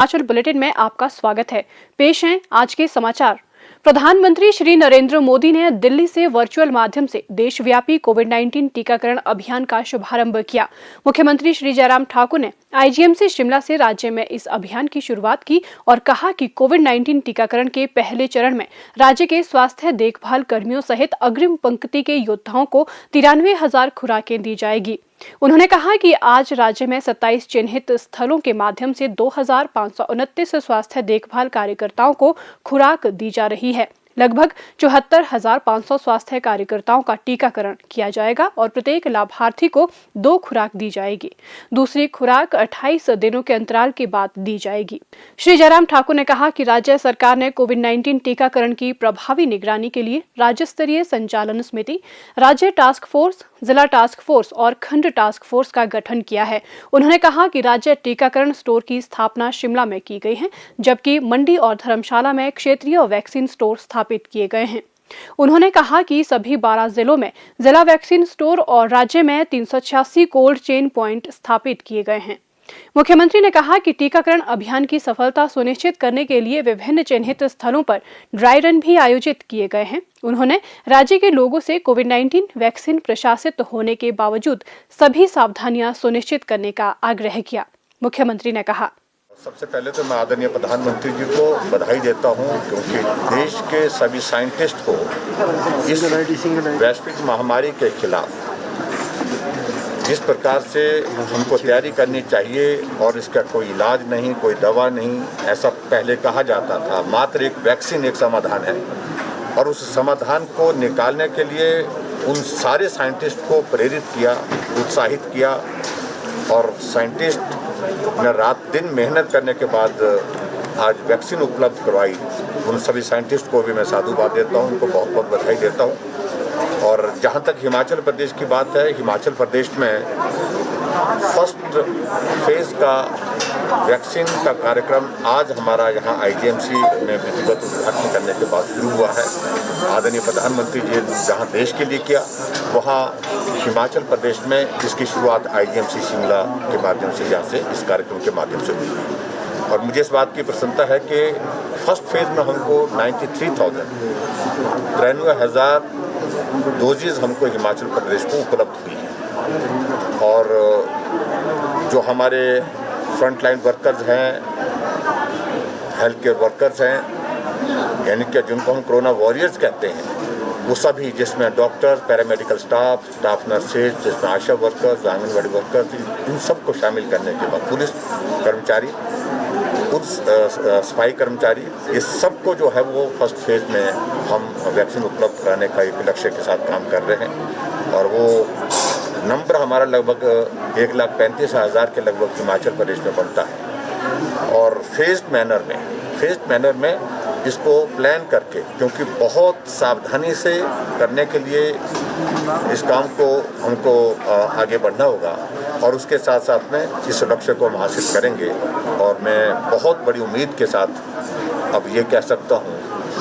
Himachal bulletin में आपका स्वागत है। पेश हैं आज के समाचार। प्रधानमंत्री श्री नरेंद्र मोदी ने दिल्ली से वर्चुअल माध्यम से देशव्यापी कोविड-19 टीकाकरण अभियान का शुभारंभ किया। मुख्यमंत्री श्री जयराम ठाकुर ने आईजीएमसी शिमला से राज्य में इस अभियान की शुरुआत की और कहा कि कोविड-19 टीकाकरण के पहले चरण में राज्य के स्वास्थ्य देखभाल कर्मियों सहित अग्रिम पंक्ति के योद्धाओं को 93,000 खुराकें दी जाएगी। उन्होंने कहा कि आज राज्य में 27 चिन्हित स्थलों के माध्यम से 2,529 स्वास्थ्य देखभाल कार्यकर्ताओं को खुराक दी जा रही है। लगभग 74,500 स्वास्थ्य कार्यकर्ताओं का टीकाकरण किया जाएगा और प्रत्येक लाभार्थी को 2 खुराक दी जाएगी। दूसरी खुराक 28 दिनों के अंतराल के बाद दी जाएगी। श्री जयराम ठाकुर ने कहा कि राज्य सरकार ने कोविड-19 टीकाकरण की प्रभावी निगरानी के लिए राज्य स्तरीय संचालन समिति, राज्य टास्क फोर्स, जिला टास्क फोर्स और खंड टास्क फोर्स का गठन किया है। उन्होंने कहा कि राज्य टीकाकरण स्टोर की स्थापना शिमला में की गई है, जबकि मंडी और धर्मशाला में क्षेत्रीय वैक्सीन स्टोर स्थापित किए गए हैं। उन्होंने कहा कि सभी 12 जिलों में जिला वैक्सीन स्टोर और राज्य में 386 कोल्ड चेन प्वाइंट स्थापित किए गए हैं। मुख्यमंत्री ने कहा कि टीकाकरण अभियान की सफलता सुनिश्चित करने के लिए विभिन्न चिन्हित स्थलों पर ड्राई रन भी आयोजित किए गए हैं। उन्होंने राज्य के लोगों से कोविड-19 वैक्सीन प्रशासित होने के बावजूद सभी सावधानियां सुनिश्चित करने का आग्रह किया। मुख्यमंत्री ने कहा, सबसे पहले तो मैं आदरणीय प्रधानमंत्री जी को बधाई देता हूं, क्योंकि देश के सभी साइंटिस्ट को इस वैश्विक महामारी के खिलाफ जिस प्रकार से हमको तैयारी करनी चाहिए और इसका कोई इलाज नहीं, कोई दवा नहीं, ऐसा पहले कहा जाता था। मात्र एक वैक्सीन एक समाधान है और उस समाधान को निकालने के लिए उन सारे साइंटिस्ट को प्रेरित किया, उत्साहित किया और साइंटिस्ट ने रात दिन मेहनत करने के बाद आज वैक्सीन उपलब्ध करवाई। उन सभी साइंटिस्ट को भी मैं साधुवाद देता हूँ, उनको बहुत बहुत बधाई देता हूँ। और जहाँ तक हिमाचल प्रदेश की बात है, हिमाचल प्रदेश में फर्स्ट फेज का वैक्सीन का कार्यक्रम आज हमारा यहाँ आईजीएमसी में विधिवत उद्घाटन करने के बाद शुरू हुआ है। आदरणीय प्रधानमंत्री जी जहाँ देश के लिए किया, वहाँ हिमाचल प्रदेश में इसकी शुरुआत आईजीएमसी शिमला के माध्यम से, यहाँ से इस कार्यक्रम के माध्यम से हुई। और मुझे इस बात की प्रसन्नता है कि फर्स्ट फेज में हमको 93,000 डोजेज हमको हिमाचल प्रदेश को उपलब्ध हुई है। और जो हमारे फ्रंट लाइन वर्कर्स हैं, हेल्थ केयर वर्कर्स हैं, यानी कि जिनको हम कोरोना वॉरियर्स कहते हैं, वो सभी, जिसमें डॉक्टर, पैरामेडिकल स्टाफ नर्सेज, जिसमें आशा वर्कर्स, आंगनबाड़ी वर्कर्स, इन सबको शामिल करने के बाद पुलिस कर्मचारी, सफाई कर्मचारी, ये सबको जो है वो फर्स्ट फेज में हम वैक्सीन उपलब्ध कराने का एक लक्ष्य के साथ काम कर रहे हैं। और वो नंबर हमारा लगभग 1,35,000 के लगभग हिमाचल प्रदेश में बनता है। और फेज्ड मैनर में इसको प्लान करके, क्योंकि बहुत सावधानी से करने के लिए इस काम को हमको आगे बढ़ना होगा और उसके साथ साथ में इस लक्ष्य को हम हासिल करेंगे। और मैं बहुत बड़ी उम्मीद के साथ अब ये कह सकता हूँ,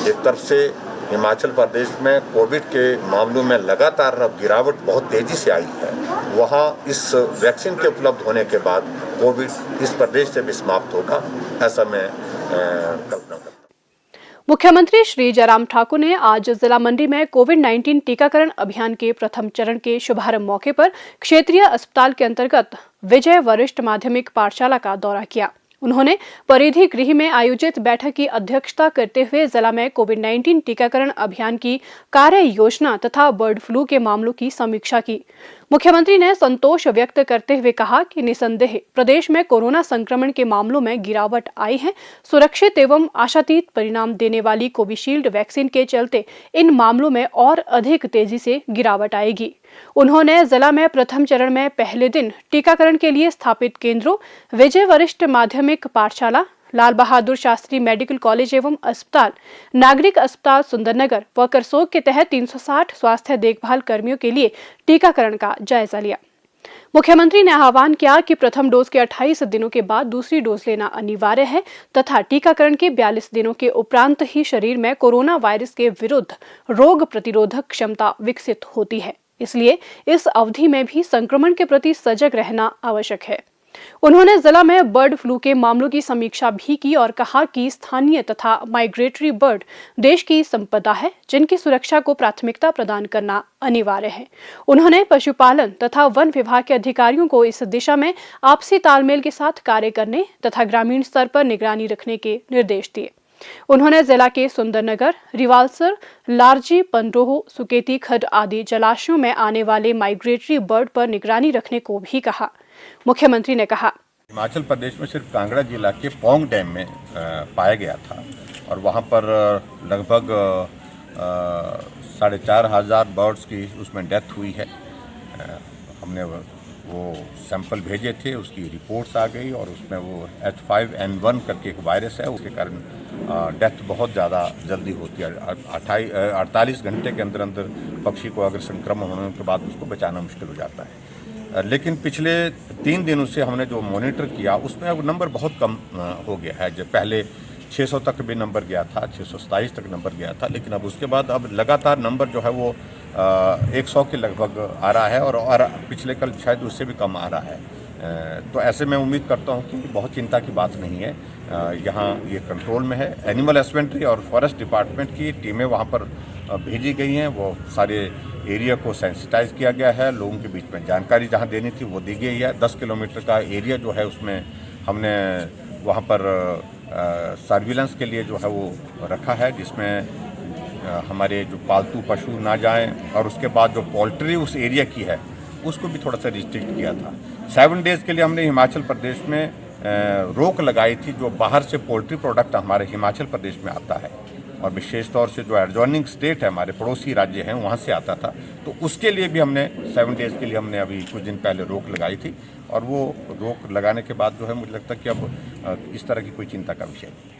एक तरफ से हिमाचल प्रदेश में कोविड के मामलों में लगातार अब गिरावट बहुत तेज़ी से आई है, वहाँ इस वैक्सीन के उपलब्ध होने के बाद कोविड इस प्रदेश से भी समाप्त होगा, ऐसा मैं कल्पना करता हूँ। मुख्यमंत्री श्री जयराम ठाकुर ने आज जिला मंडी में कोविड-19 टीकाकरण अभियान के प्रथम चरण के शुभारंभ मौके पर क्षेत्रीय अस्पताल के अंतर्गत विजय वरिष्ठ माध्यमिक पाठशाला का दौरा किया। उन्होंने परिधि गृह में आयोजित बैठक की अध्यक्षता करते हुए जिला में कोविड-19 टीकाकरण अभियान की कार्य योजना तथा बर्ड फ्लू के मामलों की समीक्षा की। मुख्यमंत्री ने संतोष व्यक्त करते हुए कहा कि निसंदेह प्रदेश में कोरोना संक्रमण के मामलों में गिरावट आई है। सुरक्षित एवं आशातीत परिणाम देने वाली कोविशील्ड वैक्सीन के चलते इन मामलों में और अधिक तेजी से गिरावट आएगी। उन्होंने जिला में प्रथम चरण में पहले दिन टीकाकरण के लिए स्थापित केंद्रों विजय वरिष्ठ माध्यमिक पाठशाला, लाल बहादुर शास्त्री मेडिकल कॉलेज एवं अस्पताल, नागरिक अस्पताल सुंदरनगर व करसोग के तहत 360 स्वास्थ्य देखभाल कर्मियों के लिए टीकाकरण का जायजा लिया। मुख्यमंत्री ने आह्वान किया कि प्रथम डोज के 28 दिनों के बाद दूसरी डोज लेना अनिवार्य है तथा टीकाकरण के 42 दिनों के उपरांत ही शरीर में कोरोना वायरस के विरुद्ध रोग प्रतिरोधक क्षमता विकसित होती है। इसलिए इस अवधि में भी संक्रमण के प्रति सजग रहना आवश्यक है। उन्होंने जिला में बर्ड फ्लू के मामलों की समीक्षा भी की और कहा कि स्थानीय तथा माइग्रेटरी बर्ड देश की संपदा है, जिनकी सुरक्षा को प्राथमिकता प्रदान करना अनिवार्य है। उन्होंने पशुपालन तथा वन विभाग के अधिकारियों को इस दिशा में आपसी तालमेल के साथ कार्य करने तथा ग्रामीण स्तर पर निगरानी रखने के निर्देश दिए। उन्होंने जिला के सुंदरनगर, रिवालसर, लारजी, पंडोह, सुकेती खड्ड आदि जलाशयों में आने वाले माइग्रेटरी बर्ड पर निगरानी रखने को भी कहा। मुख्यमंत्री ने कहा, हिमाचल प्रदेश में सिर्फ कांगड़ा जिला के पौंग डैम में पाया गया था और वहाँ पर लगभग 4,500 बर्ड्स की उसमें डेथ हुई है। हमने वो सैंपल भेजे थे, उसकी रिपोर्ट्स आ गई और उसमें वो H5N1 करके एक वायरस है, उसके कारण डेथ बहुत ज़्यादा जल्दी होती है। 48 घंटे के अंदर अंदर पक्षी को अगर संक्रमण होने के बाद उसको बचाना मुश्किल हो जाता है। लेकिन पिछले 3 दिनों से हमने जो मॉनिटर किया उसमें अब नंबर बहुत कम हो गया है। जब पहले 600 तक भी नंबर गया था, 627 तक नंबर गया था, लेकिन अब उसके बाद अब लगातार नंबर जो है वो 100 के लगभग आ रहा है और पिछले कल शायद उससे भी कम आ रहा है। तो ऐसे में उम्मीद करता हूँ कि बहुत चिंता की बात नहीं है। यहाँ ये कंट्रोल में है। एनिमल हस्बेंड्री और फॉरेस्ट डिपार्टमेंट की टीमें वहाँ पर भेजी गई हैं। वो सारे एरिया को सेंसिटाइज किया गया है। लोगों के बीच में जानकारी जहाँ देनी थी वो दी गई है। 10 किलोमीटर का एरिया जो है उसमें हमने वहाँ पर सर्विलेंस के लिए जो है वो रखा है, जिसमें हमारे जो पालतू पशु ना जाएं। और उसके बाद जो पोल्ट्री उस एरिया की है उसको भी थोड़ा सा रिस्ट्रिक्ट किया था। 7 डेज़ के लिए हमने हिमाचल प्रदेश में रोक लगाई थी जो बाहर से पोल्ट्री प्रोडक्ट हमारे हिमाचल प्रदेश में आता है और विशेष तौर से जो एडजॉइनिंग स्टेट है, हमारे पड़ोसी राज्य हैं, वहाँ से आता था। तो उसके लिए भी हमने 7 डेज़ के लिए हमने अभी कुछ दिन पहले रोक लगाई थी और वो रोक लगाने के बाद जो है मुझे लगता है कि अब इस तरह की कोई चिंता का विषय नहीं है।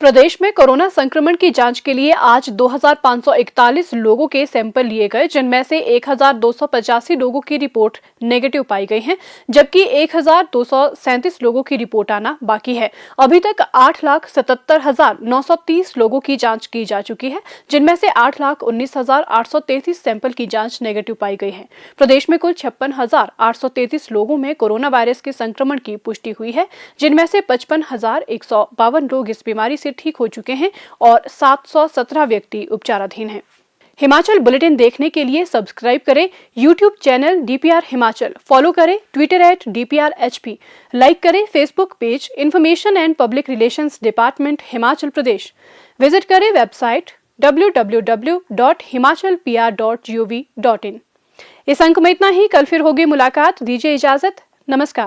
प्रदेश में कोरोना संक्रमण की जांच के लिए आज 2,541 लोगों के सैंपल लिए गए, जिनमें से 1,285 लोगों की रिपोर्ट नेगेटिव पाई गई है, जबकि 1,237 लोगों की रिपोर्ट आना बाकी है। अभी तक 8,77,930 लोगों की जांच की जा चुकी है, जिनमें से 8,19,833 सैंपल की जांच नेगेटिव पाई गई है। प्रदेश में कुल 56,833 लोगों में कोरोना वायरस के संक्रमण की पुष्टि हुई है, जिनमें से 55,152 लोग इस बीमारी से ठीक हो चुके हैं और 717 व्यक्ति उपचाराधीन हैं। हिमाचल बुलेटिन देखने के लिए सब्सक्राइब करें YouTube channel DPR Himachal, follow करें ट्विटर @DPRHP, लाइक करें Facebook page information and public relations department Himachal Pradesh, visit करें वेबसाइट www.himachalpr.gov.in। इस अंक में इतना ही। कल फिर होगी मुलाकात। दीजिए इजाजत। नमस्कार।